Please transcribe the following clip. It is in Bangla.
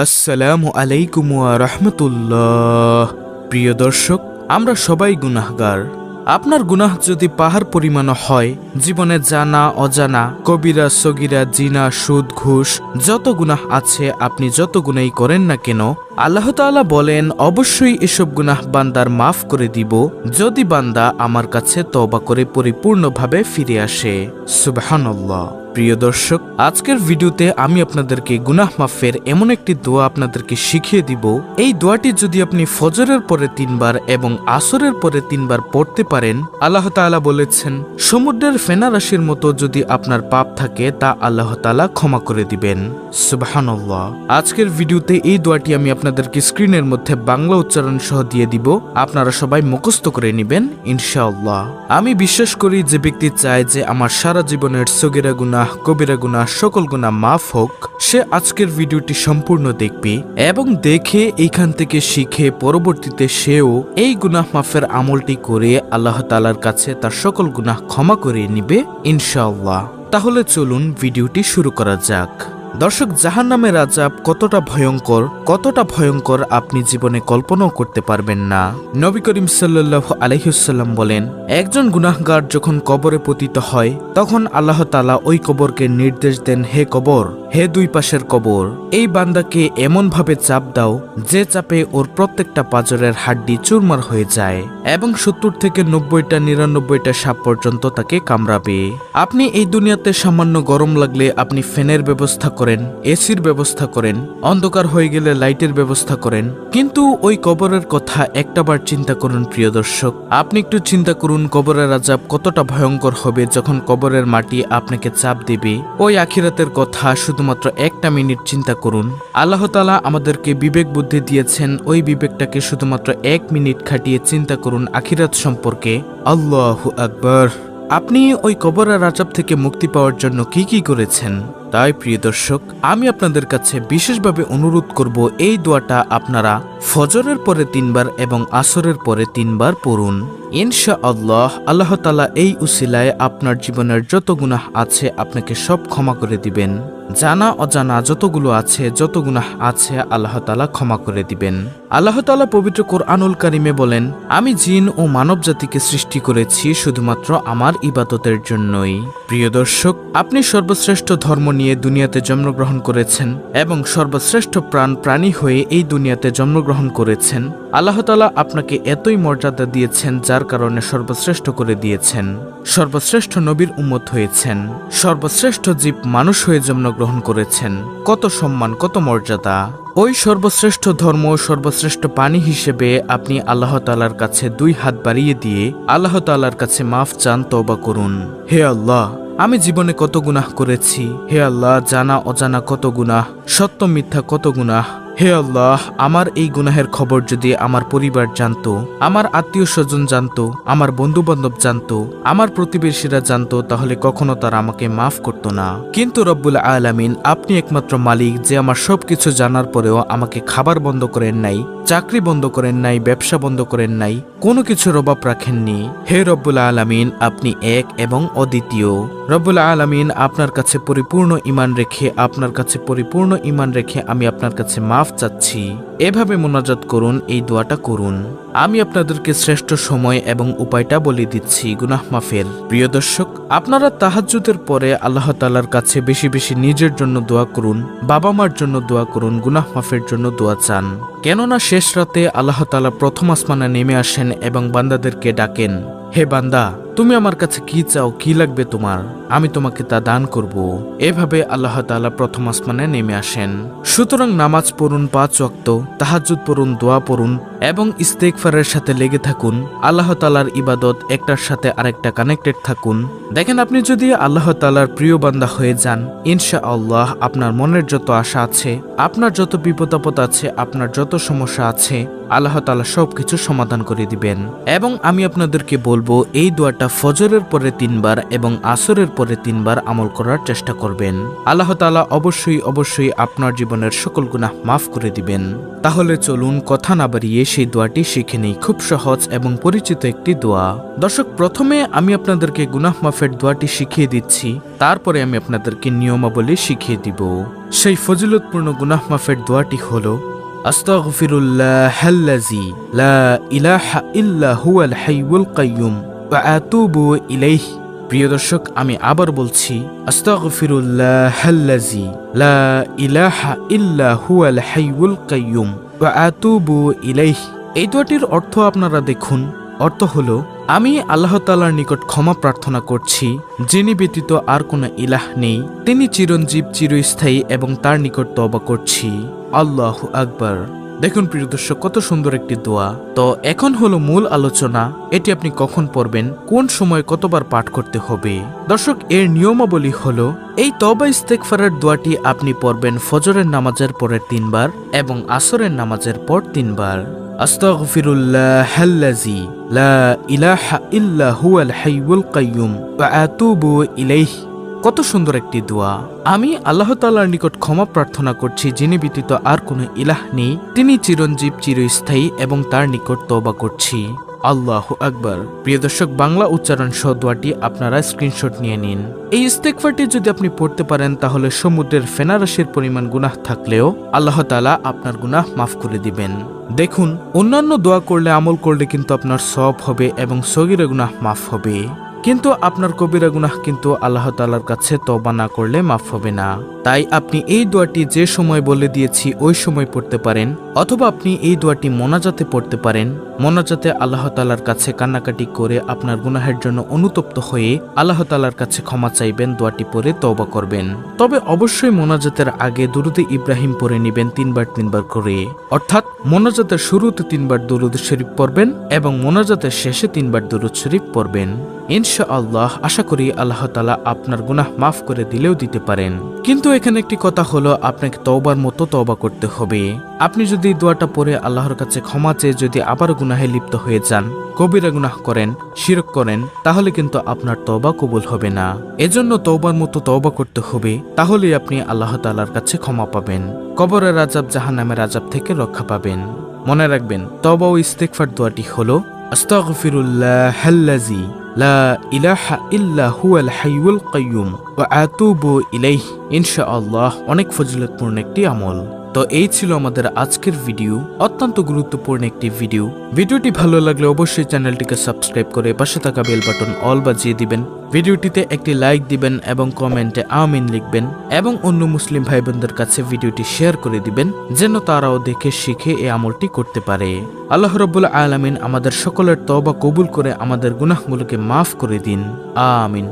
আসসালামু আলাইকুম ওয়া রাহমাতুল্লাহ। প্রিয় দর্শক, আমরা সবাই গুনাহগার। আপনার গুনাহ যদি পাহাড় পরিমাণ হয়, জীবনে জানা অজানা, কবিরা সগীরা, জিনা, সুদ, ঘুষ, যত গুনাহ আছে, আপনি যত গুনাহই করেন না কেন, আল্লাহ তাআলা বলেন অবশ্যই এসব গুনাহ বান্দার মাফ করে দিব যদি বান্দা আমার কাছে তওবা করে পরিপূর্ণভাবে ফিরে আসে। সুবহানাল্লাহ। প্রিয় দর্শক, আজকের ভিডিওতে আমি আপনাদেরকে গুনাহ মাফের এমন একটি দোয়া আপনাদেরকে শিখিয়ে দিব। এই দোয়াটি যদি আপনি ফজরের পরে 3 বার এবং আসরের পরে 3 বার পড়তে পারেন, আল্লাহ তাআলা বলেছেন সমুদ্রের ফেনা রাশির মতো যদি আপনার পাপ থাকে তা আল্লাহ তাআলা ক্ষমা করে দিবেন। সুবহানাল্লাহ। আজকের ভিডিওতে এই দোয়াটি আমি আপনাদেরকে স্ক্রিনের মধ্যে বাংলা উচ্চারণ সহ দিয়ে দিব, আপনারা সবাই মুখস্থ করে নেবেন ইনশাআল্লাহ। আমি বিশ্বাস করি যে ব্যক্তি চায় যে আমার সারা জীবনের সগীরা গুনাহ, কবিরা গুনাহ, সকল গুনাহ মাফ হোক, সে আজকের ভিডিওটি সম্পূর্ণ দেখবে এবং দেখে এইখান থেকে শিখে পরবর্তীতে সেও এই গুনাহ মাফের আমলটি করে আল্লাহ তাআলার কাছে তার সকল গুনাহ ক্ষমা করে নিবে ইনশাআল্লাহ। তাহলে চলুন ভিডিওটি শুরু করা যাক। দর্শক, জাহান্নামের আযাব কতটা ভয়ঙ্কর আপনি জীবনে কল্পনাও করতে পারবেন না। নবী করিম সাল্লাল্লাহু আলাইহি ওয়াসাল্লাম বলেন, একজন গুনাহগার যখন কবরে পতিত হয় তখন আল্লাহ তাআলা ওই কবরকে নির্দেশ দেন, হে কবর, হে দুই পাশের কবর, এই বান্দাকে এমন ভাবে চাপ দাও যে চাপে ওর প্রত্যেকটা পাঁজরের হাড্ডি চুরমার হয়ে যায় এবং 70 থেকে 90টা 99টা সাপ পর্যন্ত তাকে কামড়াবে। আপনি এই দুনিয়াতে সামান্য গরম লাগলে আপনি ফ্যানের ব্যবস্থা করেন, এসির ব্যবস্থা করেন, অন্ধকার হয়ে গেলে লাইটের ব্যবস্থা করেন, কিন্তু ওই কবরের কথা একটাবার চিন্তা করুন। প্রিয় দর্শক, আপনি একটু চিন্তা করুন কবরের আযাব কতটা ভয়ঙ্কর হবে যখন কবরের মাটি আপনাকে চাপ দেবে। ওই আখিরাতের কথা শুধুমাত্র একটা মিনিট চিন্তা করুন। আল্লাহ তাআলা আমাদেরকে বিবেক বুদ্ধি দিয়েছেন, ওই বিবেকটাকে শুধুমাত্র 1 মিনিট খাটিয়ে চিন্তা করুন আখিরাত সম্পর্কে। আল্লাহু আকবার। আপনি ওই কবরের আযাব থেকে মুক্তি পাওয়ার জন্য কি করেছেন? তাই প্রিয় দর্শক, আমি আপনাদের কাছে বিশেষভাবে অনুরোধ করব এই দোয়াটা আপনারা ফজরের পরে 3 বার এবং আসরের পরে 3 বার পড়ুন ইনশাআল্লাহ। আল্লাহ তাআলা এই উসিলায় আপনার জীবনের যত গুনাহ আছে আপনাকে সব ক্ষমা করে দিবেন। জানা অজানা যতগুলো আছে, যত গুনাহ আছে, আল্লাহ তাআলা ক্ষমা করে দিবেন। আল্লাহ তাআলা পবিত্র কোরআনুল কারিমে বলেন, আমি জিন ও মানব জাতিকে সৃষ্টি করেছি শুধুমাত্র আমার ইবাদতের জন্যই। প্রিয় দর্শক, আপনি সর্বশ্রেষ্ঠ ধর্ম নিয়ে দুনিয়াতে জন্মগ্রহণ করেছেন এবং সর্বশ্রেষ্ঠ প্রাণী হয়ে এই দুনিয়াতে জন্মগ্রহণ করেছেন। আল্লাহ তাআলা আপনাকে এতই মর্যাদা দিয়েছেন যার কারণে সর্বশ্রেষ্ঠ করে দিয়েছেন, সর্বশ্রেষ্ঠ নবীর উম্মত হয়েছেন, সর্বশ্রেষ্ঠ জীব মানুষ হয়ে জন্মগ্রহণ করেছেন। কত সম্মান, কত মর্যাদা! ওই সর্বশ্রেষ্ঠ ধর্ম, সর্বশ্রেষ্ঠ পানি হিসেবে আপনি আল্লাহ তাআলার কাছে 2 হাত বাড়িয়ে দিয়ে আল্লাহ তাআলার কাছে মাফ চান, তওবা করুন। হে আল্লাহ, আমি জীবনে কত গুনাহ করেছি। হে আল্লাহ, জানা অজানা কত গুনাহ, সত্য মিথ্যা কত গুনাহ। হে আল্লাহ, আমার এই গুনাহের খবর যদি আমার পরিবার জানতো, আমার আত্মীয় স্বজন জানতো, আমার বন্ধু বান্ধব জানতো, আমার প্রতিবেশীরা জানতো, তাহলে কখনো তারা আমাকে মাফ করতো না। কিন্তু রব্বুল আলামিন, আপনি একমাত্র মালিক যে আমার সবকিছু জানার পরেও আমাকে খাবার বন্ধ করেন নাই, চাকরি বন্ধ করেন নাই, ব্যবসা বন্ধ করেন নাই, কোনো কিছুর অভাব রাখেননি। হে রব্বুল আলামিন, আপনি এক এবং অদ্বিতীয়। রব্বুল আলামিন, আপনার কাছে পরিপূর্ণ ঈমান রেখে আমি আপনার কাছে মাফ চাচ্ছি। এভাবে মোনাজাত করুন, এই দোয়াটা করুন। আমি আপনাদেরকে শ্রেষ্ঠ সময় এবং উপায়টা বলে দিচ্ছি গুনাহ মাফের। প্রিয় দর্শক, আপনারা তাহাজ্জুদের পরে আল্লাহ তাআলার কাছে বেশি বেশি নিজের জন্য দোয়া করুন, বাবা মার জন্য দোয়া করুন, গুনাহ মাফের জন্য দোয়া চান। কেননা শেষ রাতে আল্লাহ তাআলা প্রথম আসমানে নেমে আসেন এবং বান্দাদেরকে ডাকেন, হে বান্দা, তুমি আমার কাছে কি চাও, কি লাগবে তোমার, আমি তোমাকে তা দান করব। এভাবে আল্লাহ তাআলা প্রথম আসমানে নেমে আসেন। সুতরাং নামাজ পড়ুন 5 ওয়াক্ত, তাহাজ্জুদ পড়ুন, দোয়া পড়ুন এবং ইস্তেগফারের সাথে লেগে থাকুন। আল্লাহ তাআলার ইবাদত একটার সাথে আরেকটা কানেক্টেড থাকুন। দেখেন, আপনি যদি আল্লাহ তাআলার প্রিয় বান্দা হয়ে যান, ইনশাআল্লাহ আপনার মনের যত আশা আছে, আপনার যত বিপদ আপদ আছে, আপনার যত সমস্যা আছে, আল্লাহ তাআলা সবকিছু সমাধান করে দিবেন। এবং আমি আপনাদেরকে বলবো এই দোয়াটা ফজরের পরে 3 বার এবং আসরের পরে 3 বার আমল করার চেষ্টা করবেন। আল্লাহ তাআলা অবশ্যই আপনার জীবনের সকল গুনাহ মাফ করে দিবেন। তাহলে চলুন কথা না বাড়িয়ে সেই দোয়াটি শিখে নেই। খুব সহজ এবং পরিচিত একটি দোয়া। দর্শক, প্রথমে আমি আপনাদেরকে গুনাহ মাফের দোয়াটি শিখিয়ে দিচ্ছি, তারপরে আমি আপনাদেরকে নিয়মাবলী শিখিয়ে দিব। সেই ফজিলতপূর্ণ গুনাহ মাফের দোয়াটি হলো আস্তাগফিরুল্লাহাল্লাযী লা ইলাহা ইল্লা হুয়াল হাইয়ুল কাইয়্যুম ওয়া আতুবু ইলাইহি। প্রিয় দর্শক, আমি আবার বলছি, আস্তাগফিরুল্লাহাল্লাযী লা ইলাহা ইল্লা হুয়াল হাইয়ুল কাইয়্যুম ওয়া আতুবু ইলাইহি। এই দোয়াটির অর্থ আপনারা দেখুন। অর্থ হলো, আমি আল্লাহ তাআলার নিকট ক্ষমা প্রার্থনা করছি, যিনি ব্যতীত আর কোনো ইলাহ নেই, তিনি চিরঞ্জীব, চিরস্থায়ী, এবং তার নিকট তওবা করছি। আল্লাহু আকবার। দেখুন প্রিয় দর্শক, কত সুন্দর একটি দোয়া। তো এখন হলো মূল আলোচনা। এটি আপনি কখন পড়বেন, কোন সময়, কতবার পাঠ করতে হবে। দর্শক, এর নিয়মাবলী হলো, এই তওবা ইস্তেগফারের দোয়াটি আপনি পড়বেন ফজরের নামাজের পরে 3 বার এবং আসরের নামাজের পর 3 বার। আস্তাগফিরুল্লাহাল্লাযী লা ইলাহা ইল্লা হুয়াল হাইয়ুল কাইয়্যুম ওয়া আতুবু ইলাইহি। কত সুন্দর একটি দোয়া। আমি আল্লাহ তাআলার নিকট ক্ষমা প্রার্থনা করছি, যিনি ব্যতীত আর কোনো ইলাহ নেই, তিনি চিরঞ্জীব, চিরস্থায়ী, এবং তার নিকট তওবা করছি। আল্লাহু আকবার। প্রিয় দর্শক, বাংলা উচ্চারণ সহ দোয়াটি আপনারা স্ক্রিনশট নিয়ে নিন। এই ইস্তেগফারটি যদি আপনি পড়তে পারেন, তাহলে সমুদ্রের ফেনারাশির পরিমাণ গুনাহ থাকলেও আল্লাহ তাআলা আপনার গুনাহ মাফ করে দিবেন। দেখুন, অন্যান্য দোয়া করলে, আমল করলে কিন্তু আপনার সওয়াব হবে এবং সগীরা গুনাহ মাফ হবে, কিন্তু আপনার কবিরা গুনাহ কিন্তু আল্লাহ তাআলার কাছে তওবা না করলে মাফ হবে না। তাই আপনি এই দোয়াটি যে সময় বলে দিয়েছি ওই সময় পড়তে পারেন, অথবা আপনি এই দোয়াটি মোনাজাতে পড়তে পারেন। মোনাজাতে আল্লাহ তাআলার কাছে কান্নাকাটি করে আপনার গুনাহের জন্য অনুতপ্ত হয়ে আল্লাহ তাআলার কাছে ক্ষমা চাইবেন, দোয়াটি পড়ে তওবা করবেন। তবে অবশ্যই মোনাজাতের আগে দুরুদে ইব্রাহিম পড়ে নেবেন 3 বার করে। অর্থাৎ মোনাজাতের শুরুতে 3 বার দুরুদ শরীফ পড়বেন এবং মোনাজাতের শেষে 3 বার দুরুদ শরীফ পড়বেন। ইনশাআল্লাহ আশা করি আল্লাহ তাআলা আপনার গুনাহ মাফ করে দিলেও দিতে পারেন। কিন্তু এখানে একটি কথা হলো, আপনাকে তওবার মতো তওবা করতে হবে। আপনি যদি দোয়াটা পড়ে আল্লাহর কাছে ক্ষমা চেয়ে যদি আবার গুনাহে লিপ্ত হয়ে যান, কবিরা গুনাহ করেন, শিরক করেন, তাহলে কিন্তু আপনার তওবা কবুল হবে না। এজন্য তওবার মতো তওবা করতে হবে, তাহলেই আপনি আল্লাহ তাআলার কাছে ক্ষমা পাবেন, কবরের আযাব, জাহান্নামের আযাব থেকে রক্ষা পাবেন। মনে রাখবেন, তওবা ও ইস্তেগফার দোয়াটি হলো আস্তাগফিরুল্লাহাল্লাযী লা ইলাহা ইল্লা হুয়াল হাইয়ুল কাইয়্যুম ওয়া আতুবু ইলাইহি। ইনশাআল্লাহ অনেক ফজিলতপূর্ণ একটি আমল। তো এই ছিল আমাদের আজকের ভিডিও, অত্যন্ত গুরুত্বপূর্ণ একটি ভিডিও। ভিডিওটি ভালো লাগলে অবশ্যই চ্যানেলটিকে সাবস্ক্রাইব করে পাশে থাকা বেল বাটন অল বাজিয়ে দিবেন। ভিডিওটিতে একটি লাইক দিবেন এবং কমেন্টে আমিন লিখবেন, এবং অন্য মুসলিম ভাই বোনদের কাছে ভিডিওটি শেয়ার করে দিবেন, যেন তারাও দেখে শিখে এই আমলটি করতে পারে। আল্লাহ রাব্বুল আলামিন আমাদের সকলের তওবা কবুল করে আমাদের গুনাহগুলোকে মাফ করে দিন। আমিন।